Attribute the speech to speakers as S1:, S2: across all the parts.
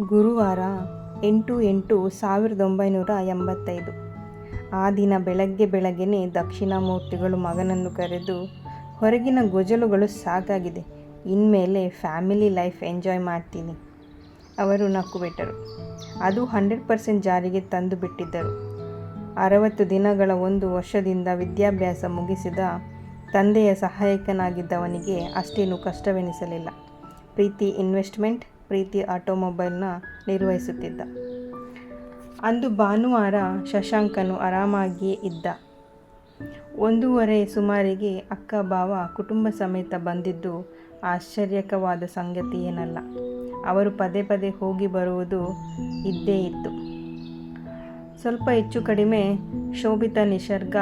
S1: ಗುರುವಾರ 8/8/1985. ಆ ದಿನ ಬೆಳಗ್ಗೆನೇ ದಕ್ಷಿಣಾಮೂರ್ತಿಗಳು ಮಗನನ್ನು ಕರೆದು, ಹೊರಗಿನ ಗೊಜಲುಗಳು ಸಾಕಾಗಿದೆ, ಇನ್ಮೇಲೆ ಫ್ಯಾಮಿಲಿ ಲೈಫ್ ಎಂಜಾಯ್ ಮಾಡ್ತೀನಿ. ಅವರು ನಕ್ಕುಬಿಟ್ಟರು. ಅದು 100% ಜಾರಿಗೆ ತಂದು ಬಿಟ್ಟಿದ್ದರು. 60 ದಿನಗಳ 1 ವರ್ಷದಿಂದ ವಿದ್ಯಾಭ್ಯಾಸ ಮುಗಿಸಿದ ತಂದೆಯ ಸಹಾಯಕನಾಗಿದ್ದವನಿಗೆ ಅಷ್ಟೇನು ಕಷ್ಟವೆನಿಸಲಿಲ್ಲ. ಪ್ರೀತಿ ಇನ್ವೆಸ್ಟ್ಮೆಂಟ್, ಪ್ರೀತಿ ಆಟೋಮೊಬೈಲ್ನ ನಿರ್ವಹಿಸುತ್ತಿದ್ದ. ಅಂದು ಭಾನುವಾರ. ಶಶಾಂಕನು ಆರಾಮಾಗಿಯೇ ಇದ್ದ. 1:30 ಸುಮಾರಿಗೆ ಅಕ್ಕ ಭಾವ ಕುಟುಂಬ ಸಮೇತ ಬಂದಿದ್ದು ಆಶ್ಚರ್ಯಕವಾದ ಸಂಗತಿಯೇನಲ್ಲ. ಅವರು ಪದೇ ಹೋಗಿ ಬರುವುದು ಇದ್ದೇ ಇತ್ತು. ಸ್ವಲ್ಪ ಹೆಚ್ಚು ಕಡಿಮೆ ಶೋಭಿತ ನಿಸರ್ಗ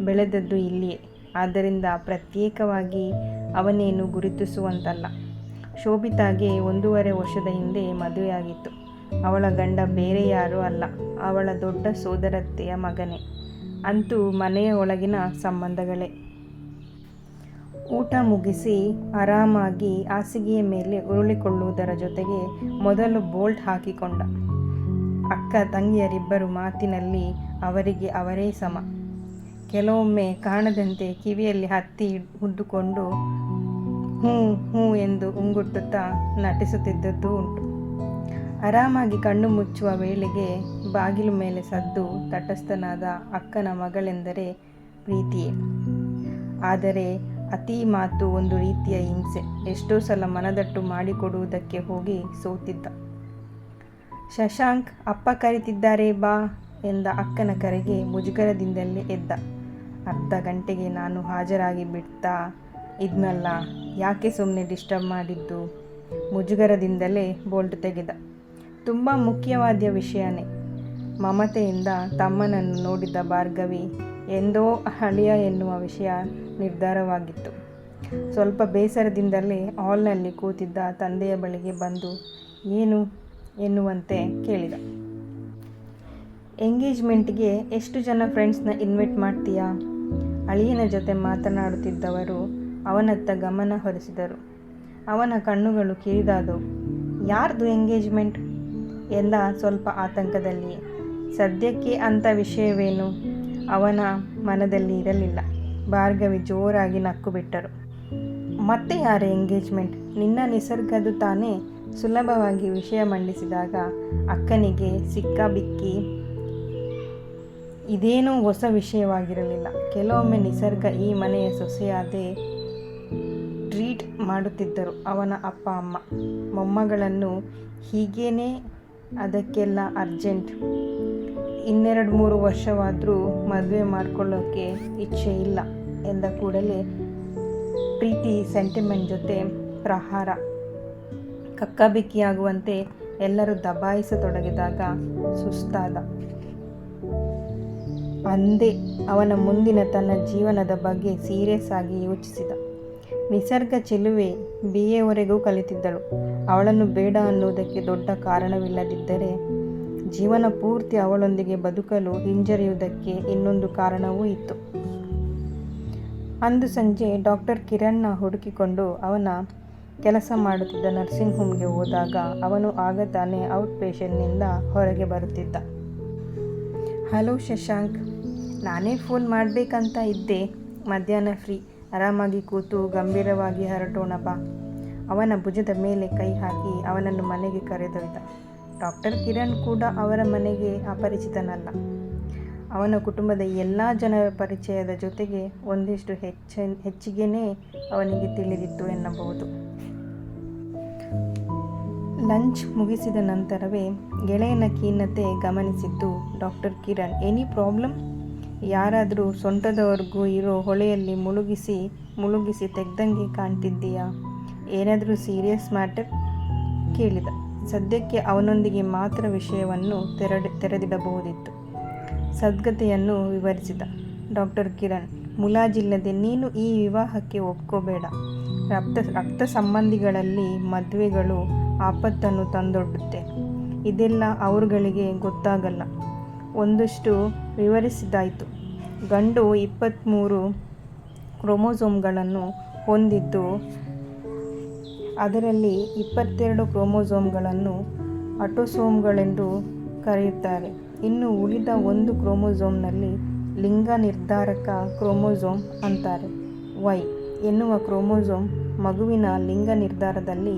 S1: ಬೆಳೆದದ್ದು ಇಲ್ಲಿಯೇ. ಆದ್ದರಿಂದ ಪ್ರತ್ಯೇಕವಾಗಿ ಅವನೇನು ಗುರುತಿಸುವಂತಲ್ಲ. ಶೋಭಿತಾಗೆ 1.5 ವರ್ಷದ ಹಿಂದೆ ಮದುವೆಯಾಗಿತ್ತು. ಅವಳ ಗಂಡ ಬೇರೆ ಯಾರೂ ಅಲ್ಲ, ಅವಳ ದೊಡ್ಡ ಸೋದರತ್ತೆಯ ಮಗನೇ. ಅಂತೂ ಮನೆಯ ಒಳಗಿನ ಸಂಬಂಧಗಳೇ. ಊಟ ಮುಗಿಸಿ ಆರಾಮಾಗಿ ಹಾಸಿಗೆಯ ಮೇಲೆ ಉರುಳಿಕೊಳ್ಳುವುದರ ಜೊತೆಗೆ ಮೊದಲು ಬೋಲ್ಟ್ ಹಾಕಿಕೊಂಡ. ಅಕ್ಕ ತಂಗಿಯರಿಬ್ಬರು ಮಾತಿನಲ್ಲಿ ಅವರಿಗೆ ಅವರೇ ಸಮ. ಕೆಲವೊಮ್ಮೆ ಕಾಣದಂತೆ ಕಿವಿಯಲ್ಲಿ ಹತ್ತಿ ಹುದ್ದುಕೊಂಡು ಹ್ಞೂ ಎಂದು ಉಂಗುಟ್ಟುತ್ತಾ ನಟಿಸುತ್ತಿದ್ದದ್ದೂ ಉಂಟು. ಆರಾಮಾಗಿ ಕಣ್ಣು ಮುಚ್ಚುವ ವೇಳೆಗೆ ಬಾಗಿಲು ಮೇಲೆ ಸದ್ದು. ತಟಸ್ಥನಾದ ಅಕ್ಕನ ಮಗಳೆಂದರೆ ಪ್ರೀತಿಯೇ. ಆದರೆ ಅತಿ ಮಾತು ಒಂದು ರೀತಿಯ ಹಿಂಸೆ. ಎಷ್ಟೋ ಸಲ ಮನದಟ್ಟು ಮಾಡಿಕೊಡುವುದಕ್ಕೆ ಹೋಗಿ ಸೋತಿದ್ದ. ಶಶಾಂಕ್, ಅಪ್ಪ ಕರೀತಿದ್ದಾರೆ ಬಾ ಎಂದ ಅಕ್ಕನ ಕರೆಗೆ ಮುಜುಗರದಿಂದಲೇ ಎದ್ದ. ಅರ್ಧ ಗಂಟೆಗೆ ನಾನು ಹಾಜರಾಗಿ ಬಿಡ್ತಾ ಇದ್ನಲ್ಲ, ಯಾಕೆ ಸುಮ್ಮನೆ ಡಿಸ್ಟರ್ಬ್ ಮಾಡಿದ್ದು? ಮುಜುಗರದಿಂದಲೇ ಬೋಲ್ಟ್ ತೆಗೆದ. ತುಂಬ ಮುಖ್ಯವಾದ ವಿಷಯನೇ. ಮಮತೆಯಿಂದ ತಮ್ಮನನ್ನು ನೋಡಿದ ಭಾರ್ಗವಿ ಎಂದೋ ಅಳಿಯ ಎನ್ನುವ ವಿಷಯ ನಿರ್ಧಾರವಾಗಿತ್ತು. ಸ್ವಲ್ಪ ಬೇಸರದಿಂದಲೇ ಹಾಲ್ನಲ್ಲಿ ಕೂತಿದ್ದ ತಂದೆಯ ಬಳಿಗೆ ಬಂದು ಏನು ಎನ್ನುವಂತೆ ಕೇಳಿದ. ಎಂಗೇಜ್ಮೆಂಟ್ಗೆ ಎಷ್ಟು ಜನ ಫ್ರೆಂಡ್ಸ್ನ ಇನ್ವೈಟ್ ಮಾಡ್ತೀಯಾ? ಅಳಿಯನ ಜೊತೆ ಮಾತನಾಡುತ್ತಿದ್ದವರು ಅವನತ್ತ ಗಮನ ಹರಿಸಿದರು. ಅವನ ಕಣ್ಣುಗಳು ಕಿರಿದಾದವು. ಯಾರ್ದು ಎಂಗೇಜ್ಮೆಂಟ್ ಎಂದ ಸ್ವಲ್ಪ ಆತಂಕದಲ್ಲಿಯೇ. ಸದ್ಯಕ್ಕೆ ಅಂಥ ವಿಷಯವೇನು ಅವನ ಮನದಲ್ಲಿ ಇರಲಿಲ್ಲ. ಭಾರ್ಗವಿ ಜೋರಾಗಿ ನಕ್ಕು ಬಿಟ್ಟರು. ಮತ್ತೆ ಯಾರ ಎಂಗೇಜ್ಮೆಂಟ್? ನಿನ್ನ ನಿಸರ್ಗದು ತಾನೇ? ಸುಲಭವಾಗಿ ವಿಷಯ ಮಂಡಿಸಿದಾಗ ಅಕ್ಕನಿಗೆ ಸಿಕ್ಕಾಬಿಕ್ಕಿ. ಇದೇನೂ ಹೊಸ ವಿಷಯವಾಗಿರಲಿಲ್ಲ. ಕೆಲವೊಮ್ಮೆ ನಿಸರ್ಗ ಈ ಮನೆಯ ಸೊಸೆಯಾದೇ ಟ್ರೀಟ್ ಮಾಡುತ್ತಿದ್ದರು ಅವನ ಅಪ್ಪ ಅಮ್ಮ. ಮೊಮ್ಮಗಳನ್ನು ಹೀಗೇನೆ, ಅದಕ್ಕೆಲ್ಲ ಅರ್ಜೆಂಟ್. 2-3 ವರ್ಷವಾದರೂ ಮದುವೆ ಮಾಡ್ಕೊಳ್ಳೋಕ್ಕೆ ಇಚ್ಛೆ ಇಲ್ಲ ಎಂದ ಕೂಡಲೇ ಪ್ರೀತಿ ಸೆಂಟಿಮೆಂಟ್ ಜೊತೆ ಪ್ರಹಾರ. ಕಕ್ಕಾಬಿಕ್ಕಿಯಾಗುವಂತೆ ಎಲ್ಲರೂ ದಬಾಯಿಸತೊಡಗಿದಾಗ ಸುಸ್ತಾದ. ಅಂದೇ ಅವನ ಮುಂದಿನ ತನ್ನ ಜೀವನದ ಬಗ್ಗೆ ಸೀರಿಯಸ್ ಆಗಿ ಯೋಚಿಸಿದ. ನಿಸರ್ಗ ಚೆಲುವೆ BA ವರೆಗೂ ಕಲಿತಿದ್ದಳು. ಅವಳನ್ನು ಬೇಡ ಅನ್ನುವುದಕ್ಕೆ ದೊಡ್ಡ ಕಾರಣವಿಲ್ಲದಿದ್ದರೆ ಜೀವನ ಪೂರ್ತಿ ಅವಳೊಂದಿಗೆ ಬದುಕಲು ಹಿಂಜರಿಯುವುದಕ್ಕೆ ಇನ್ನೊಂದು ಕಾರಣವೂ ಇತ್ತು. ಅಂದು ಸಂಜೆ ಡಾಕ್ಟರ್ ಕಿರಣ್ನ ಹುಡುಕಿಕೊಂಡು ಅವನ ಕೆಲಸ ಮಾಡುತ್ತಿದ್ದ ನರ್ಸಿಂಗ್ ಹೋಮ್ಗೆ ಹೋದಾಗ ಅವನು ಆಗ ತಾನೇ ಔಟ್ ಪೇಷಂಟ್ನಿಂದ ಹೊರಗೆ ಬರುತ್ತಿದ್ದ. ಹಲೋ ಶಶಾಂಕ್, ನಾನೇ ಫೋನ್ ಮಾಡಬೇಕಂತ ಇದ್ದೆ. ಮಧ್ಯಾಹ್ನ ಫ್ರೀ, ಆರಾಮಾಗಿ ಕೂತು ಗಂಭೀರವಾಗಿ ಹೊರಟೋಣ ಬಾ. ಅವನ ಭುಜದ ಮೇಲೆ ಕೈ ಹಾಕಿ ಅವನನ್ನು ಮನೆಗೆ ಕರೆದೊಯ್ದ. ಡಾಕ್ಟರ್ ಕಿರಣ್ ಕೂಡ ಅವರ ಮನೆಗೆ ಅಪರಿಚಿತನಲ್ಲ. ಅವನ ಕುಟುಂಬದ ಎಲ್ಲ ಜನರ ಪರಿಚಯದ ಜೊತೆಗೆ ಒಂದಿಷ್ಟು ಹೆಚ್ಚಿಗೆನೇ ಅವನಿಗೆ ತಿಳಿದಿತ್ತು ಎನ್ನಬಹುದು. ಲಂಚ್ ಮುಗಿಸಿದ ನಂತರವೇ ಗೆಳೆಯನ ಖಿನ್ನತೆ ಗಮನಿಸಿದ್ದು ಡಾಕ್ಟರ್ ಕಿರಣ್, ಎನಿ ಪ್ರಾಬ್ಲಮ್? ಯಾರಾದರೂ ಸೊಂಟದವರೆಗೂ ಇರೋ ಹೊಳೆಯಲ್ಲಿ ಮುಳುಗಿಸಿ ತೆಗ್ದಂಗೆ ಕಾಣ್ತಿದ್ದೀಯಾ? ಏನಾದರೂ ಸೀರಿಯಸ್ ಮ್ಯಾಟರ್? ಕೇಳಿದ. ಸದ್ಯಕ್ಕೆ ಅವನೊಂದಿಗೆ ಮಾತ್ರ ವಿಷಯವನ್ನು ತೆರೆದಿಡಬಹುದಿತ್ತು. ಸದ್ಗತೆಯನ್ನು ವಿವರಿಸಿದ ಡಾಕ್ಟರ್ ಕಿರಣ್. ಮುಲಾಜಿಲ್ಲದೆ ನೀನು ಈ ವಿವಾಹಕ್ಕೆ ಒಪ್ಕೋಬೇಡ. ರಕ್ತ ಸಂಬಂಧಿಗಳಲ್ಲಿ ಮದುವೆಗಳು ಆಪತ್ತನ್ನು ತಂದೊಡ್ಡುತ್ತೆ. ಇದೆಲ್ಲ ಅವರುಗಳಿಗೆ ಗೊತ್ತಾಗಲ್ಲ. ಒಂದಷ್ಟು ವಿವರಿಸಿದಾಯಿತು. ಗಂಡು 23 ಕ್ರೋಮೋಸೋಮ್ಗಳನ್ನು ಹೊಂದಿದ್ದು ಅದರಲ್ಲಿ 22 ಕ್ರೋಮೋಸೋಮ್ಗಳನ್ನು ಆಟೋಸೋಮ್ಗಳೆಂದು ಕರೆಯುತ್ತಾರೆ. ಇನ್ನು ಉಳಿದ ಒಂದು ಕ್ರೋಮೋಸೋಮ್ನಲ್ಲಿ ಲಿಂಗ ನಿರ್ಧಾರಕ ಕ್ರೋಮೋಸೋಮ್ ಅಂತಾರೆ. ವೈ ಎನ್ನುವ ಕ್ರೋಮೋಸೋಮ್ ಮಗುವಿನ ಲಿಂಗ ನಿರ್ಧಾರದಲ್ಲಿ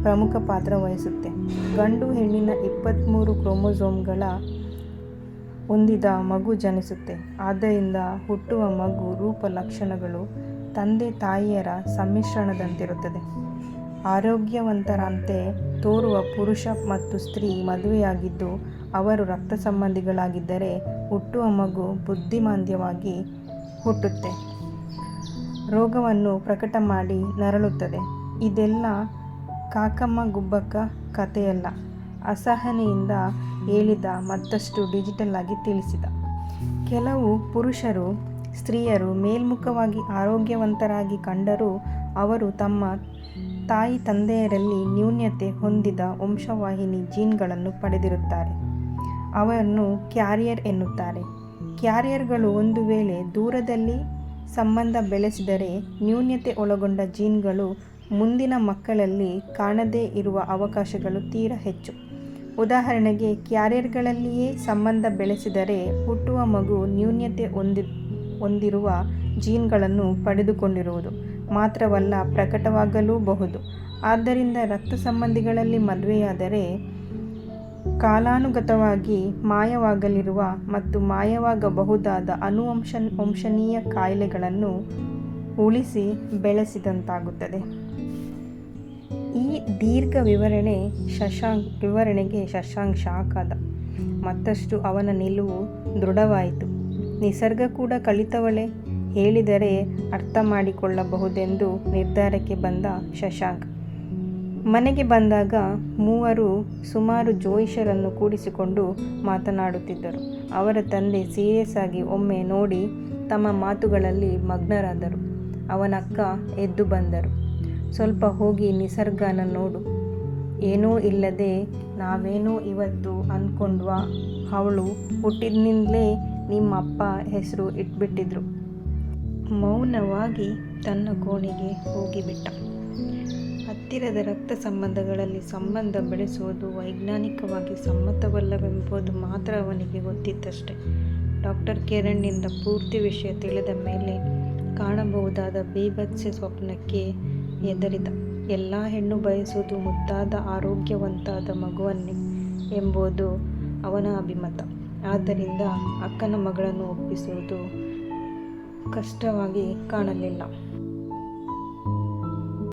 S1: ಪ್ರಮುಖ ಪಾತ್ರ ವಹಿಸುತ್ತೆ. ಗಂಡು ಹೆಣ್ಣಿನ 23 ಕ್ರೋಮೋಸೋಮ್ಗಳ ಹೊಂದಿದ ಮಗು ಜನಿಸುತ್ತೆ. ಆದ್ದರಿಂದ ಹುಟ್ಟುವ ಮಗು ರೂಪ ಲಕ್ಷಣಗಳು ತಂದೆ ತಾಯಿಯರ ಸಮ್ಮಿಶ್ರಣದಂತಿರುತ್ತದೆ. ಆರೋಗ್ಯವಂತರಂತೆ ತೋರುವ ಪುರುಷ ಮತ್ತು ಸ್ತ್ರೀ ಮದುವೆಯಾಗಿದ್ದು ಅವರು ರಕ್ತ ಸಂಬಂಧಿಗಳಾಗಿದ್ದರೆ ಹುಟ್ಟುವ ಮಗು ಬುದ್ಧಿಮಾಂದ್ಯವಾಗಿ ಹುಟ್ಟುತ್ತೆ. ರೋಗವನ್ನು ಪ್ರಕಟ ಮಾಡಿ ನರಳುತ್ತದೆ. ಇದೆಲ್ಲ ಕಾಕಮ್ಮ ಗುಬ್ಬಕ್ಕ ಕಥೆಯಲ್ಲ, ಅಸಹನೆಯಿಂದ ಹೇಳಿದ ಮತ್ತಷ್ಟು ಡಿಜಿಟಲ್ ಆಗಿ ತಿಳಿಸಿದ. ಕೆಲವು ಪುರುಷರು ಸ್ತ್ರೀಯರು ಮೇಲ್ಮುಖವಾಗಿ ಆರೋಗ್ಯವಂತರಾಗಿ ಕಂಡರೂ ಅವರು ತಮ್ಮ ತಾಯಿ ತಂದೆಯರಲ್ಲಿ ನ್ಯೂನ್ಯತೆ ಹೊಂದಿದ ವಂಶವಾಹಿನಿ ಜೀನ್ಗಳನ್ನು ಪಡೆದಿರುತ್ತಾರೆ. ಅವನ್ನು ಕ್ಯಾರಿಯರ್ ಎನ್ನುತ್ತಾರೆ. ಕ್ಯಾರಿಯರ್ಗಳು ಒಂದು ವೇಳೆ ದೂರದಲ್ಲಿ ಸಂಬಂಧ ಬೆಳೆಸಿದರೆ ನ್ಯೂನ್ಯತೆ ಒಳಗೊಂಡ ಜೀನ್ಗಳು ಮುಂದಿನ ಮಕ್ಕಳಲ್ಲಿ ಕಾಣದೇ ಇರುವ ಅವಕಾಶಗಳು ತೀರಾ ಹೆಚ್ಚು. ಉದಾಹರಣೆಗೆ, ಕ್ಯಾರಿಯರ್ಗಳಲ್ಲಿಯೇ ಸಂಬಂಧ ಬೆಳೆಸಿದರೆ ಹುಟ್ಟುವ ಮಗು ನ್ಯೂನ್ಯತೆ ಹೊಂದಿರುವ ಜೀನ್ಗಳನ್ನು ಪಡೆದುಕೊಂಡಿರುವುದು ಮಾತ್ರವಲ್ಲ, ಪ್ರಕಟವಾಗಲೂಬಹುದು. ಆದ್ದರಿಂದ ರಕ್ತ ಸಂಬಂಧಿಗಳಲ್ಲಿ ಮದುವೆಯಾದರೆ ಕಾಲಾನುಗತವಾಗಿ ಮಾಯವಾಗಲಿರುವ ಮತ್ತು ಮಾಯವಾಗಬಹುದಾದ ವಂಶನೀಯ ಕಾಯಿಲೆಗಳನ್ನು ಉಳಿಸಿ ಬೆಳೆಸಿದಂತಾಗುತ್ತದೆ. ಈ ದೀರ್ಘ ವಿವರಣೆಗೆ ಶಶಾಂಕ್ ಶಾಕ್ ಆದ. ಮತ್ತಷ್ಟು ಅವನ ನಿಲುವು ದೃಢವಾಯಿತು. ನಿಸರ್ಗ ಕೂಡ ಕಲಿತವಳೇ, ಹೇಳಿದರೆ ಅರ್ಥ ಮಾಡಿಕೊಳ್ಳಬಹುದೆಂದು ನಿರ್ಧಾರಕ್ಕೆ ಬಂದ ಶಶಾಂಕ್. ಮನೆಗೆ ಬಂದಾಗ ಮೂವರು ಸುಮಾರು ಜೋಯಿಷರನ್ನು ಕೂಡಿಸಿಕೊಂಡು ಮಾತನಾಡುತ್ತಿದ್ದರು. ಅವರ ತಂದೆ ಸೀರಿಯಸ್ ಆಗಿ ಒಮ್ಮೆ ನೋಡಿ ತಮ್ಮ ಮಾತುಗಳಲ್ಲಿ ಮಗ್ನರಾದರು. ಅವನಕ್ಕ ಎದ್ದು ಬಂದರು. ಸ್ವಲ್ಪ ಹೋಗಿ ನಿಸರ್ಗನ ನೋಡು. ಏನೂ ಇಲ್ಲದೆ ನಾವೇನೋ ಇವತ್ತು ಅಂದ್ಕೊಂಡ್ವಾ, ಅವಳು ಹುಟ್ಟಿದ್ನಿಂದಲೇ ನಿಮ್ಮ ಅಪ್ಪ ಹೆಸರು ಇಟ್ಬಿಟ್ಟಿದ್ರು. ಮೌನವಾಗಿ ತನ್ನ ಕೋಣೆಗೆ ಹೋಗಿಬಿಟ್ಟ. ಹತ್ತಿರದ ರಕ್ತ ಸಂಬಂಧಗಳಲ್ಲಿ ಸಂಬಂಧ ಬೆಳೆಸುವುದು ವೈಜ್ಞಾನಿಕವಾಗಿ ಸಮ್ಮತವಲ್ಲವೆಂಬುದು ಮಾತ್ರ ಅವನಿಗೆ ಗೊತ್ತಿತ್ತಷ್ಟೆ. ಡಾಕ್ಟರ್ ಕಿರಣ್ನಿಂದ ಪೂರ್ತಿ ವಿಷಯ ತಿಳಿದ ಮೇಲೆ ಕಾಣಬಹುದಾದ ಬೀಭತ್ಸ ಸ್ವಪ್ನಕ್ಕೆ ಹೆದರಿದ. ಎಲ್ಲ ಹೆಣ್ಣು ಬಯಸುವುದು ಮುದ್ದಾದ ಆರೋಗ್ಯವಂತಾದ ಮಗುವನ್ನೇ ಎಂಬುದು ಅವನ ಅಭಿಮತ. ಆದ್ದರಿಂದ ಅಕ್ಕನ ಮಗಳನ್ನು ಒಪ್ಪಿಸುವುದು ಕಷ್ಟವಾಗಿ ಕಾಣಲಿಲ್ಲ.